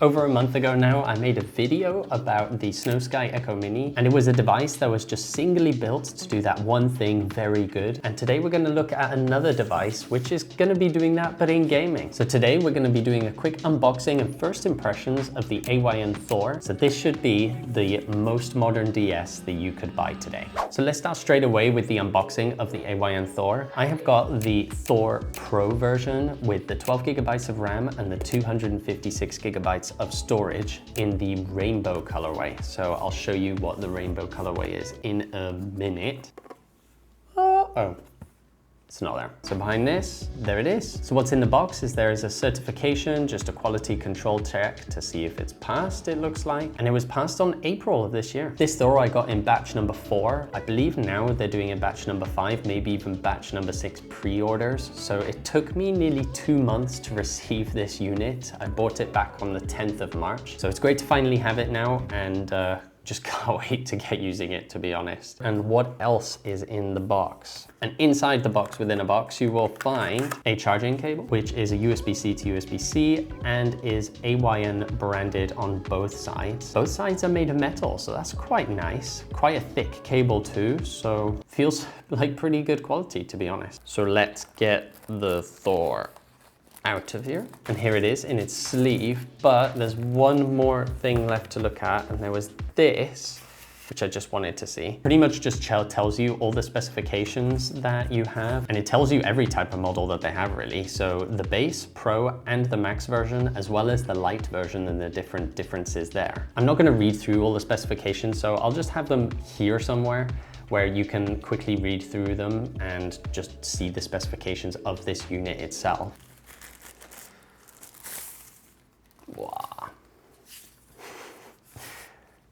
Over a month ago now, I made a video about the Snow Sky Echo Mini, and it was a device that was just singly built to do that one thing very good. And today we're going to look at another device which is going to be doing that, but in gaming. So today we're going to be doing a quick unboxing and first impressions of the AYN Thor. So this should be the most modern DS that you could buy today. So let's start straight away with the unboxing of the AYN Thor. I have got the Thor Pro version with the 12 gigabytes of RAM and the 256 gigabytes of storage in the rainbow colorway. So I'll show you what the rainbow colorway is in a minute. Oh, it's not there. So behind this, there it is. So what's in the box is there is a certification, just a quality control check to see if it's passed, it looks like. And it was passed on April of this year. This Thor I got in batch number 4. I believe now they're doing a batch number 5, maybe even batch number 6 pre-orders. So it took me nearly 2 months to receive this unit. I bought it back on the 10th of March. So it's great to finally have it now, and just can't wait to get using it, to be honest. And what else is in the box? And inside the box, within a box, you will find a charging cable, which is a USB-C to USB-C and is AYN branded on both sides. Both sides are made of metal, so that's quite nice. Quite a thick cable too, so feels like pretty good quality, to be honest. So let's get the Thor out of here. And here it is in its sleeve, but there's one more thing left to look at, and there was this, which I just wanted to see. Pretty much just tells you all the specifications that you have, and it tells you every type of model that they have really. So the base, Pro, and the Max version, as well as the Lite version and the differences there. I'm not gonna read through all the specifications, so I'll just have them here somewhere where you can quickly read through them and just see the specifications of this unit itself. Wow.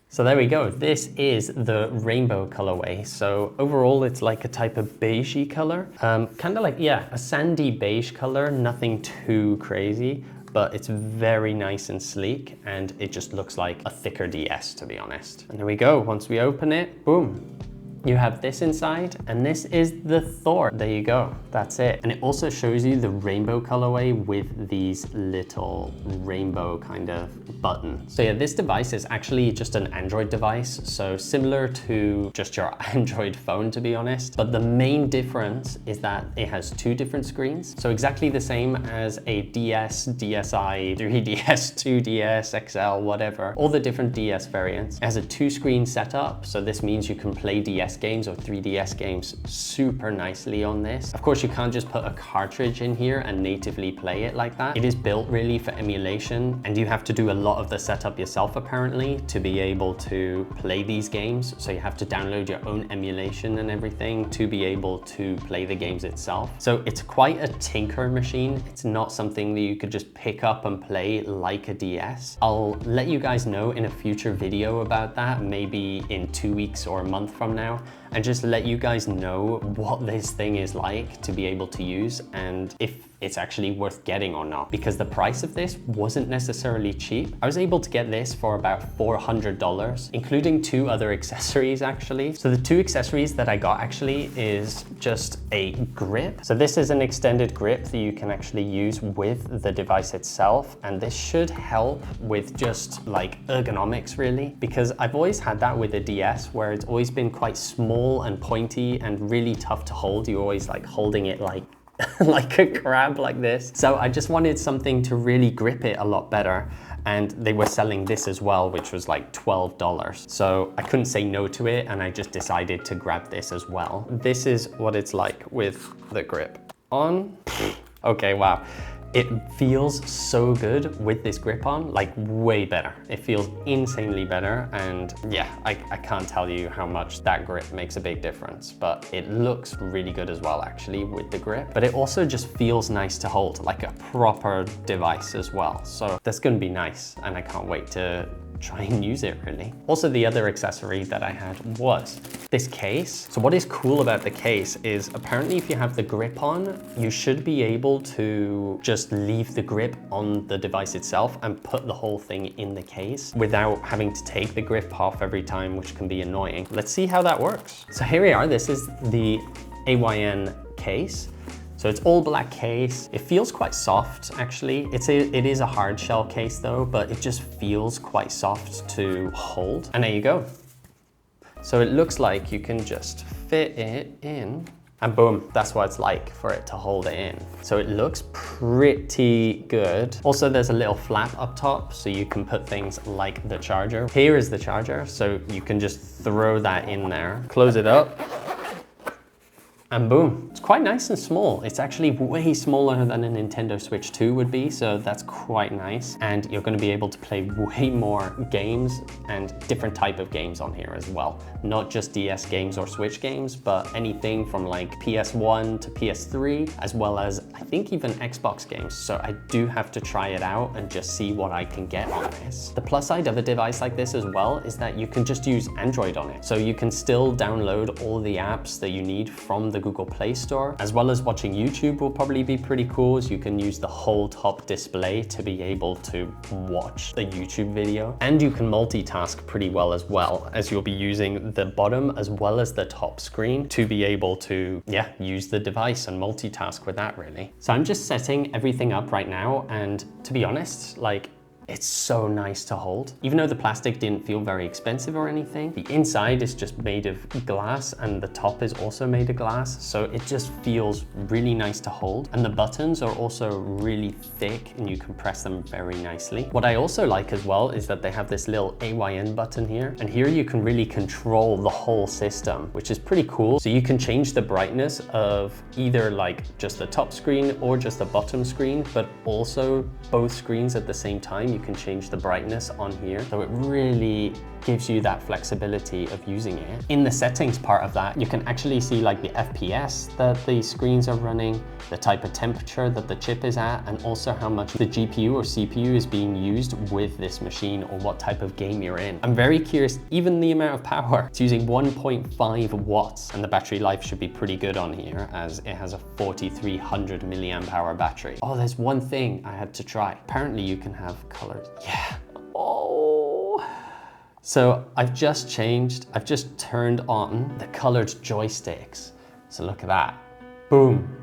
So there we go. This is the rainbow colorway. So overall, it's like a type of beigey color. Kind of like, yeah, a sandy beige color, nothing too crazy, but it's very nice and sleek, and it just looks like a thicker DS, to be honest. And there we go. Once we open it, boom. You have this inside, and this is the Thor. There you go, that's it. And it also shows you the rainbow colorway with these little rainbow kind of buttons. So yeah, this device is actually just an Android device, so similar to just your Android phone, to be honest. But the main difference is that it has 2 different screens. So exactly the same as a DS, DSi, 3DS, 2DS, XL, whatever, all the different DS variants. It has a 2-screen setup, so this means you can play DS games or 3DS games super nicely on this. Of course, you can't just put a cartridge in here and natively play it like that. It is built really for emulation, and you have to do a lot of the setup yourself apparently to be able to play these games. So you have to download your own emulation and everything to be able to play the games itself. So it's quite a tinker machine. It's not something that you could just pick up and play like a DS. I'll let you guys know in a future video about that, maybe in 2 weeks or a month from now, and just let you guys know what this thing is like to be able to use and if it's actually worth getting or not, because the price of this wasn't necessarily cheap. I was able to get this for about $400, including 2 other accessories actually. So the 2 accessories that I got actually is just a grip. So this is an extended grip that you can actually use with the device itself, and this should help with just like ergonomics really, because I've always had that with a DS where it's always been quite small and pointy and really tough to hold. You're always like holding it like like a crab like this. So I just wanted something to really grip it a lot better, and they were selling this as well, which was like $12. So I couldn't say no to it, and I just decided to grab this as well. This is what it's like with the grip on. Okay, wow. It feels so good with this grip on, like way better. It feels insanely better, and yeah, I can't tell you how much that grip makes a big difference, but it looks really good as well actually with the grip. But it also just feels nice to hold, like a proper device as well. So that's gonna be nice, and I can't wait to try and use it really. Also, the other accessory that I had was this case. So what is cool about the case is apparently if you have the grip on, you should be able to just leave the grip on the device itself and put the whole thing in the case without having to take the grip off every time, which can be annoying. Let's see how that works. So here we are, this is the AYN case. So it's all black case. It feels quite soft, actually. It is a hard shell case though, but it just feels quite soft to hold. And there you go. So it looks like you can just fit it in and boom, that's what it's like for it to hold it in. So it looks pretty good. Also, there's a little flap up top so you can put things like the charger. Here is the charger, so you can just throw that in there, close it up, and boom. It's quite nice and small. It's actually way smaller than a Nintendo Switch 2 would be, so that's quite nice. And you're gonna be able to play way more games and different type of games on here as well. Not just DS games or Switch games, but anything from like PS1 to PS3, as well as I think even Xbox games. So I do have to try it out and just see what I can get on this. The plus side of a device like this as well is that you can just use Android on it. So you can still download all the apps that you need from the Google Play Store, as well as watching YouTube will probably be pretty cool, as you can use the whole top display to be able to watch the YouTube video. And you can multitask pretty well as well, as you'll be using the bottom as well as the top screen to be able to, use the device and multitask with that really. So I'm just setting everything up right now, and to be honest, like, it's so nice to hold. Even though the plastic didn't feel very expensive or anything, the inside is just made of glass and the top is also made of glass. So it just feels really nice to hold. And the buttons are also really thick and you can press them very nicely. What I also like as well is that they have this little AYN button here. And here you can really control the whole system, which is pretty cool. So you can change the brightness of either like just the top screen or just the bottom screen, but also both screens at the same time. You can change the brightness on here. So it really gives you that flexibility of using it. In the settings part of that, you can actually see like the FPS that the screens are running, the type of temperature that the chip is at, and also how much the GPU or CPU is being used with this machine or what type of game you're in. I'm very curious, even the amount of power. It's using 1.5 watts and the battery life should be pretty good on here as it has a 4300 milliamp hour battery. Oh, there's one thing I had to try. Apparently you can have colors. Yeah. Oh. So I've just turned on the colored joysticks. So look at that, boom.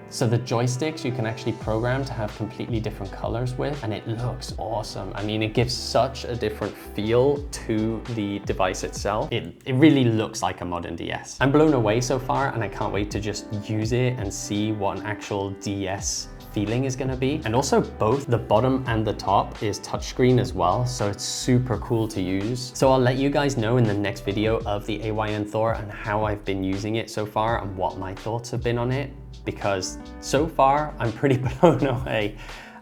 So the joysticks you can actually program to have completely different colors with, and it looks awesome. I mean, it gives such a different feel to the device itself. It really looks like a modern DS. I'm blown away so far, and I can't wait to just use it and see what an actual DS feeling is gonna be. And also both the bottom and the top is touchscreen as well, so it's super cool to use. So I'll let you guys know in the next video of the AYN Thor and how I've been using it so far and what my thoughts have been on it, because so far I'm pretty blown away.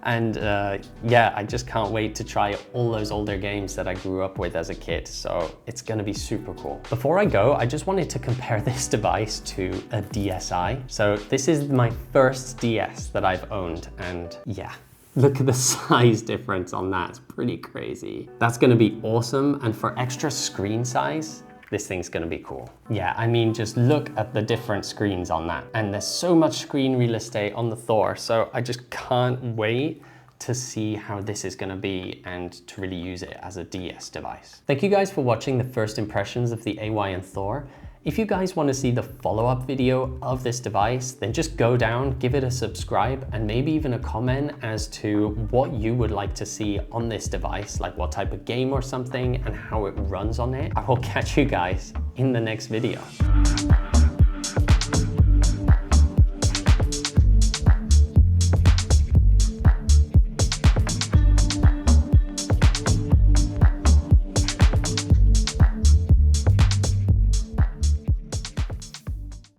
And I just can't wait to try all those older games that I grew up with as a kid. So it's gonna be super cool. Before I go, I just wanted to compare this device to a DSi. So this is my first DS that I've owned, and yeah. Look at the size difference on that, it's pretty crazy. That's gonna be awesome, and for extra screen size, this thing's gonna be cool. Yeah, I mean, just look at the different screens on that. And there's so much screen real estate on the Thor, so I just can't wait to see how this is gonna be and to really use it as a DS device. Thank you guys for watching the first impressions of the AYN Thor. If you guys want to see the follow-up video of this device, then just go down, give it a subscribe, and maybe even a comment as to what you would like to see on this device, like what type of game or something and how it runs on it. I will catch you guys in the next video.